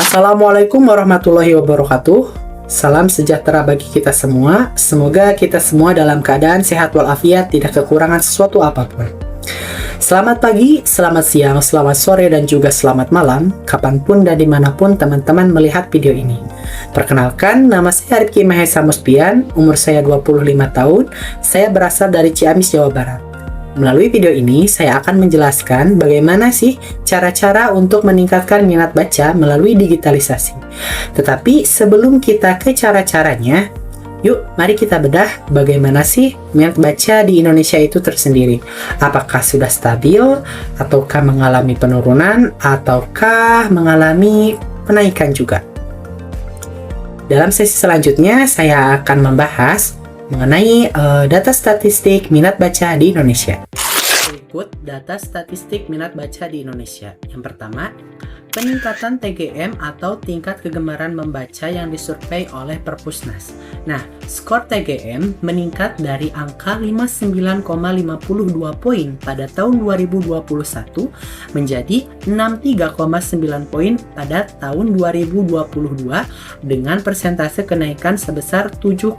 Assalamualaikum warahmatullahi wabarakatuh. Salam sejahtera bagi kita semua. Semoga kita semua dalam keadaan sehat walafiat, tidak kekurangan sesuatu apapun. Selamat pagi, selamat siang, selamat sore, dan juga selamat malam, kapanpun dan dimanapun teman-teman melihat video ini. Perkenalkan, nama saya Rifki Mahesa Muspian, umur saya 25 tahun, saya berasal dari Ciamis, Jawa Barat. Melalui video ini, saya akan menjelaskan bagaimana sih cara-cara untuk meningkatkan minat baca melalui digitalisasi. Tetapi sebelum kita ke cara-caranya, yuk mari kita bedah bagaimana sih minat baca di Indonesia itu tersendiri. Apakah sudah stabil, ataukah mengalami penurunan, ataukah mengalami penaikan juga. Dalam sesi selanjutnya, saya akan membahas mengenai data statistik minat baca di Indonesia. Berikut data statistik minat baca di Indonesia. Yang pertama, peningkatan TGM atau tingkat kegemaran membaca yang disurvei oleh Perpusnas. Nah, skor TGM meningkat dari angka 59,52 poin pada tahun 2021 menjadi 63,9 poin pada tahun 2022 dengan persentase kenaikan sebesar 7,4%.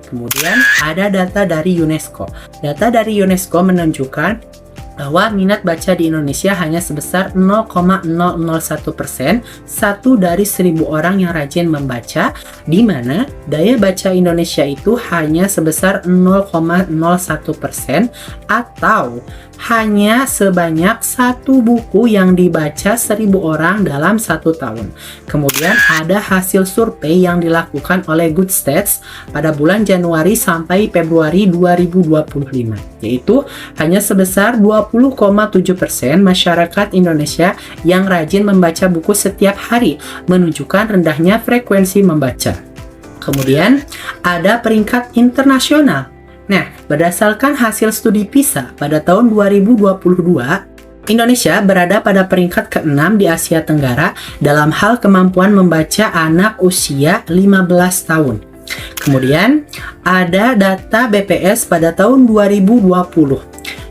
Kemudian ada data dari UNESCO. Data dari UNESCO menunjukkan bahwa minat baca di Indonesia hanya sebesar 0,001%, satu dari 1000 orang yang rajin membaca, di mana daya baca Indonesia itu hanya sebesar 0,01% atau hanya sebanyak 1 buku yang dibaca 1000 orang dalam 1 tahun. Kemudian ada hasil survei yang dilakukan oleh Good Stats pada bulan Januari sampai Februari 2025, yaitu hanya sebesar 20,7% masyarakat Indonesia yang rajin membaca buku setiap hari, menunjukkan rendahnya frekuensi membaca. Kemudian ada peringkat internasional. Nah, berdasarkan hasil studi PISA pada tahun 2022, Indonesia berada pada peringkat ke-6 di Asia Tenggara dalam hal kemampuan membaca anak usia 15 tahun. Kemudian, ada data BPS pada tahun 2020,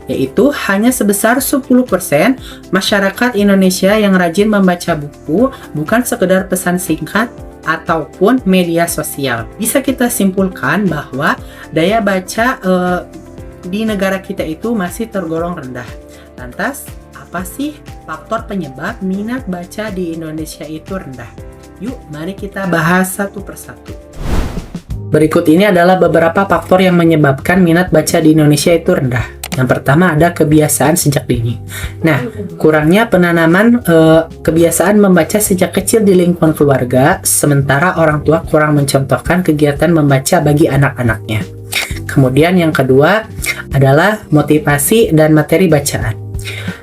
yaitu hanya sebesar 10% masyarakat Indonesia yang rajin membaca buku, bukan sekedar pesan singkat ataupun media sosial. Bisa kita simpulkan bahwa daya baca di negara kita itu masih tergolong rendah. Lantas, apa sih faktor penyebab minat baca di Indonesia itu rendah? Yuk, mari kita bahas satu persatu. Berikut ini adalah beberapa faktor yang menyebabkan minat baca di Indonesia itu rendah. Yang pertama ada kebiasaan sejak dini. Nah, kurangnya penanaman kebiasaan membaca sejak kecil di lingkungan keluarga, sementara orang tua kurang mencontohkan kegiatan membaca bagi anak-anaknya. Kemudian yang kedua adalah motivasi dan materi bacaan.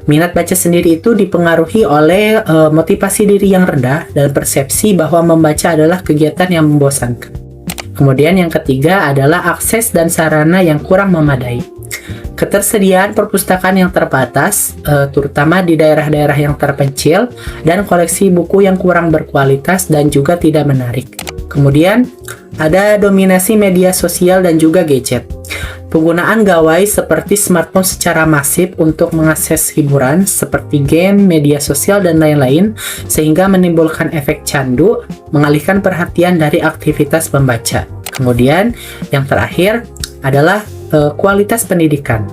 Minat baca sendiri itu dipengaruhi oleh motivasi diri yang rendah dan persepsi bahwa membaca adalah kegiatan yang membosankan. Kemudian yang ketiga adalah akses dan sarana yang kurang memadai. Ketersediaan perpustakaan yang terbatas, terutama di daerah-daerah yang terpencil, dan koleksi buku yang kurang berkualitas dan juga tidak menarik. Kemudian, ada dominasi media sosial dan juga gadget. Penggunaan gawai seperti smartphone secara masif untuk mengakses hiburan seperti game, media sosial, dan lain-lain, sehingga menimbulkan efek candu, mengalihkan perhatian dari aktivitas membaca. Kemudian, yang terakhir adalah kualitas pendidikan.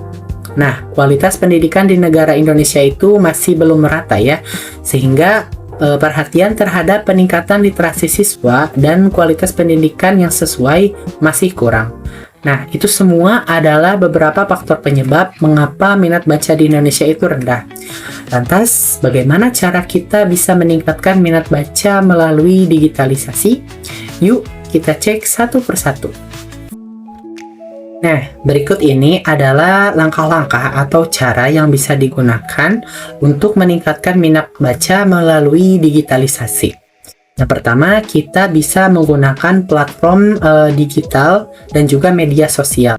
Nah, kualitas pendidikan di negara Indonesia itu masih belum merata ya, sehingga perhatian terhadap peningkatan literasi siswa dan kualitas pendidikan yang sesuai masih kurang. Nah, itu semua adalah beberapa faktor penyebab mengapa minat baca di Indonesia itu rendah. Lantas, bagaimana cara kita bisa meningkatkan minat baca melalui digitalisasi? Yuk, kita cek satu persatu. Nah, berikut ini adalah langkah-langkah atau cara yang bisa digunakan untuk meningkatkan minat baca melalui digitalisasi. Yang pertama, kita bisa menggunakan platform digital dan juga media sosial.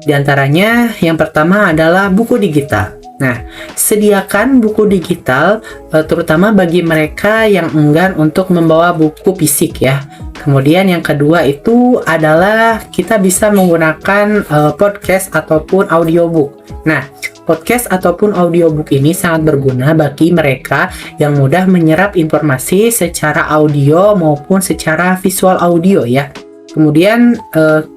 Di antaranya, yang pertama adalah buku digital. Nah, sediakan buku digital terutama bagi mereka yang enggan untuk membawa buku fisik ya. Kemudian yang kedua itu adalah kita bisa menggunakan podcast ataupun audiobook. Nah, Podcast ataupun audiobook ini sangat berguna bagi mereka yang mudah menyerap informasi secara audio maupun secara visual audio ya. Kemudian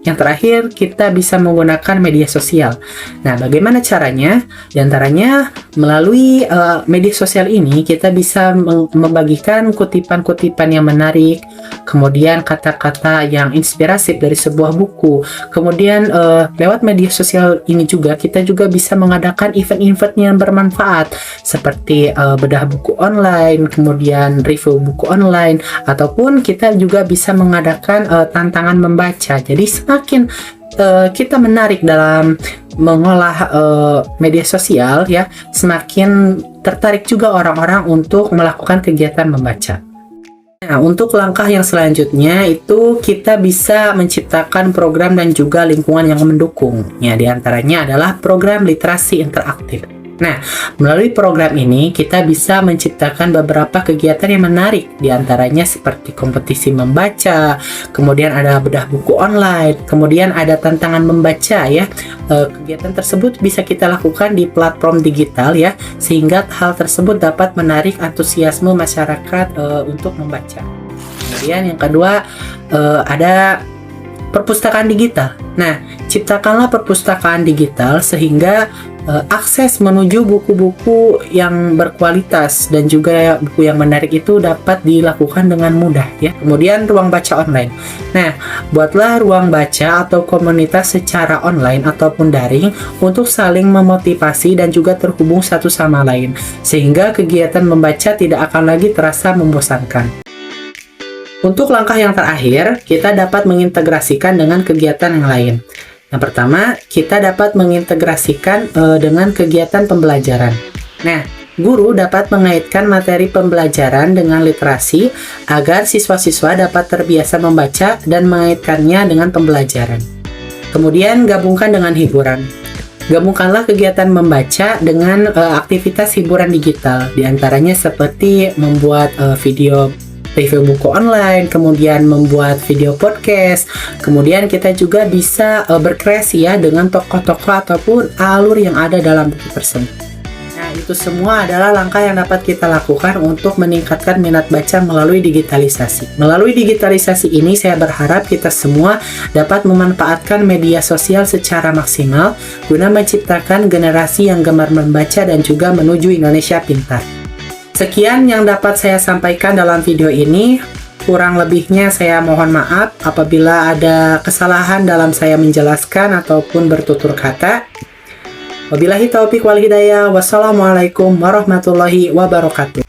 yang terakhir, kita bisa menggunakan media sosial. Nah, bagaimana caranya? Di antaranya melalui media sosial ini kita bisa membagikan kutipan-kutipan yang menarik, kemudian kata-kata yang inspiratif dari sebuah buku. Kemudian lewat media sosial ini juga kita juga bisa mengadakan event-event yang bermanfaat seperti bedah buku online, kemudian review buku online, ataupun kita juga bisa mengadakan tantangan membaca. Jadi semakin kita menarik dalam mengolah media sosial ya, semakin tertarik juga orang-orang untuk melakukan kegiatan membaca. Nah, untuk langkah yang selanjutnya itu kita bisa menciptakan program dan juga lingkungan yang mendukung. Ya, di antaranya adalah program literasi interaktif. Nah, melalui program ini kita bisa menciptakan beberapa kegiatan yang menarik, di antaranya seperti kompetisi membaca, kemudian ada bedah buku online, kemudian ada tantangan membaca ya. Kegiatan tersebut bisa kita lakukan di platform digital ya, sehingga hal tersebut dapat menarik antusiasme masyarakat untuk membaca. Kemudian yang kedua ada perpustakaan digital. Nah, ciptakanlah perpustakaan digital sehingga akses menuju buku-buku yang berkualitas dan juga buku yang menarik itu dapat dilakukan dengan mudah ya. Kemudian ruang baca online. Nah, buatlah ruang baca atau komunitas secara online ataupun daring untuk saling memotivasi dan juga terhubung satu sama lain, sehingga kegiatan membaca tidak akan lagi terasa membosankan. Untuk langkah yang terakhir, kita dapat mengintegrasikan dengan kegiatan yang lain. Yang pertama, kita dapat mengintegrasikan dengan kegiatan pembelajaran. Nah, guru dapat mengaitkan materi pembelajaran dengan literasi agar siswa-siswa dapat terbiasa membaca dan mengaitkannya dengan pembelajaran. Kemudian, gabungkan dengan hiburan. Gabungkanlah kegiatan membaca dengan aktivitas hiburan digital, di antaranya seperti membuat video review buku online, kemudian membuat video podcast, kemudian kita juga bisa berkreasi ya dengan tokoh-tokoh ataupun alur yang ada dalam buku tersebut. Nah, itu semua adalah langkah yang dapat kita lakukan untuk meningkatkan minat baca melalui digitalisasi. Melalui digitalisasi ini, saya berharap kita semua dapat memanfaatkan media sosial secara maksimal guna menciptakan generasi yang gemar membaca dan juga menuju Indonesia pintar. Sekian yang dapat saya sampaikan dalam video ini. Kurang lebihnya saya mohon maaf apabila ada kesalahan dalam saya menjelaskan ataupun bertutur kata. Wabillahi taufiq wal hidayah. Wassalamualaikum warahmatullahi wabarakatuh.